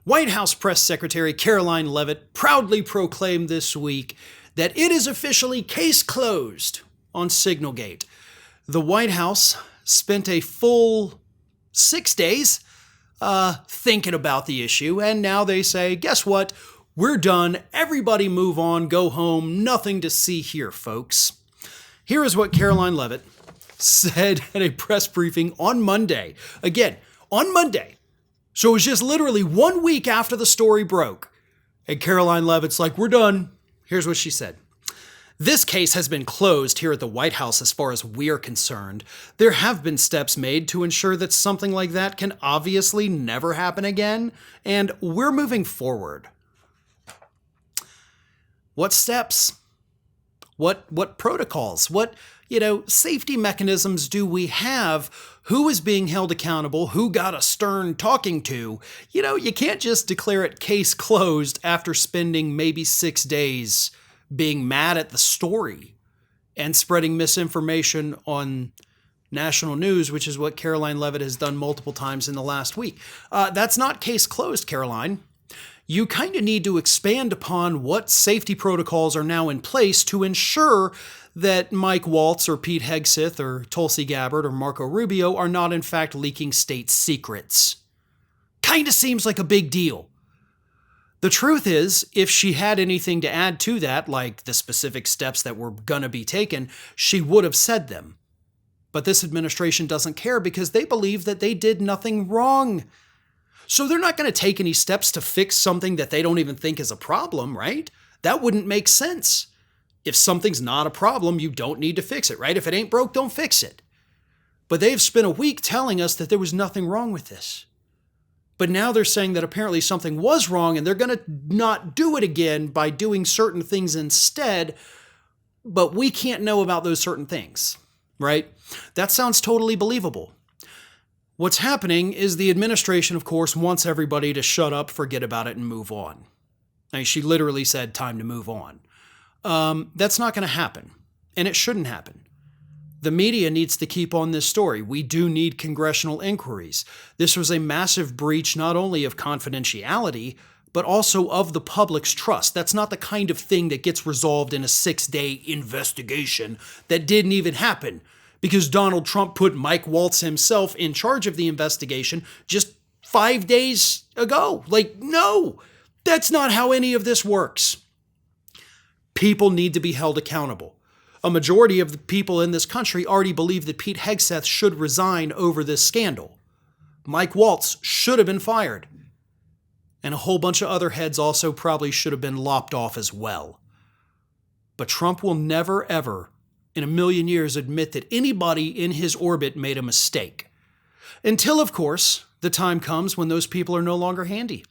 White House Press Secretary Karoline Leavitt proudly proclaimed this week that it is officially case closed on Signalgate. The White House spent a full 6 days thinking about the issue, and now they say, guess what? We're done. Everybody move on, go home. Nothing to see here, folks. Here is what Karoline Leavitt said at a press briefing on Monday. Again, on Monday. So it was just literally 1 week after the story broke. And Karoline Leavitt's like, we're done. Here's what she said. This case has been closed here at the White House as far as we're concerned. There have been steps made to ensure that something like that can obviously never happen again, and we're moving forward. What steps? What protocols? What, safety mechanisms do we have? Who is being held accountable? Who got a stern talking to? You can't just declare it case closed after spending maybe 6 days being mad at the story and spreading misinformation on national news, which is what Karoline Leavitt has done multiple times in the last week. That's not case closed, Karoline. You kind of need to expand upon what safety protocols are now in place to ensure that Mike Waltz or Pete Hegseth or Tulsi Gabbard or Marco Rubio are not in fact leaking state secrets. Kind of seems like a big deal. The truth is, if she had anything to add to that, like the specific steps that were going to be taken, she would have said them. But this administration doesn't care because they believe that they did nothing wrong. So they're not going to take any steps to fix something that they don't even think is a problem, right? That wouldn't make sense. If something's not a problem, you don't need to fix it, right? If it ain't broke, don't fix it. But they've spent a week telling us that there was nothing wrong with this. But now they're saying that apparently something was wrong and they're going to not do it again by doing certain things instead, but we can't know about those certain things, right? That sounds totally believable. What's happening is the administration, of course, wants everybody to shut up, forget about it, and move on. I mean, she literally said, time to move on. That's not going to happen, and it shouldn't happen. The media needs to keep on this story. We do need congressional inquiries. This was a massive breach not only of confidentiality, but also of the public's trust. That's not the kind of thing that gets resolved in a 6-day investigation that didn't even happen because Donald Trump put Mike Waltz himself in charge of the investigation just 5 days ago. No, that's not how any of this works. People need to be held accountable. A majority of the people in this country already believe that Pete Hegseth should resign over this scandal. Mike Waltz should have been fired. And a whole bunch of other heads also probably should have been lopped off as well. But Trump will never, ever, in a million years, admit that anybody in his orbit made a mistake. Until, of course, the time comes when those people are no longer handy.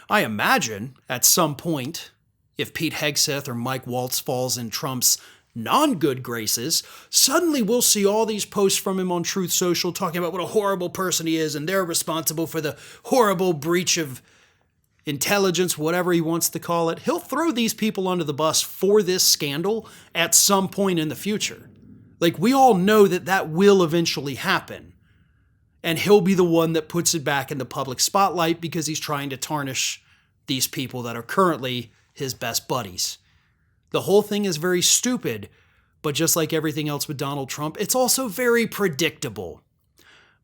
I imagine, at some point, if Pete Hegseth or Mike Waltz falls in Trump's non-good graces, suddenly we'll see all these posts from him on Truth Social talking about what a horrible person he is and they're responsible for the horrible breach of intelligence, whatever he wants to call it. He'll throw these people under the bus for this scandal at some point in the future. We all know that will eventually happen. And he'll be the one that puts it back in the public spotlight because he's trying to tarnish these people that are currently his best buddies. The whole thing is very stupid, but just like everything else with Donald Trump, it's also very predictable.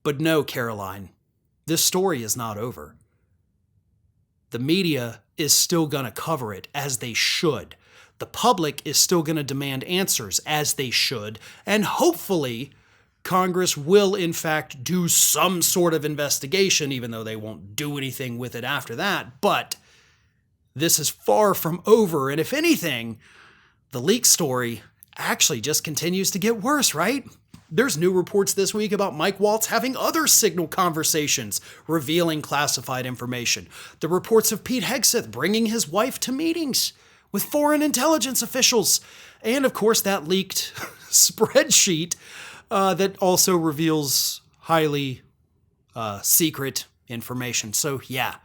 But no, Karoline, this story is not over. The media is still going to cover it as they should. The public is still going to demand answers as they should, and hopefully Congress will in fact do some sort of investigation, even though they won't do anything with it after that. But this is far from over, and if anything, the leak story actually just continues to get worse, right? There's new reports this week about Mike Waltz having other Signal conversations revealing classified information. The reports of Pete Hegseth bringing his wife to meetings with foreign intelligence officials. And of course, that leaked spreadsheet that also reveals highly secret information. So yeah,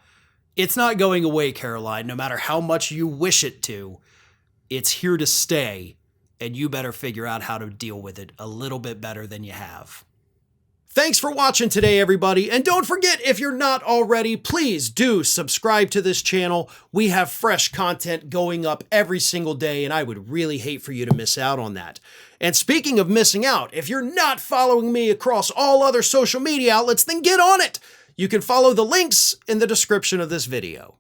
it's not going away, Karoline, no matter how much you wish it to. It's here to stay, and you better figure out how to deal with it a little bit better than you have. Thanks for watching today, everybody. And don't forget, if you're not already, please do subscribe to this channel. We have fresh content going up every single day, and I would really hate for you to miss out on that. And speaking of missing out, if you're not following me across all other social media outlets, then get on it. You can follow the links in the description of this video.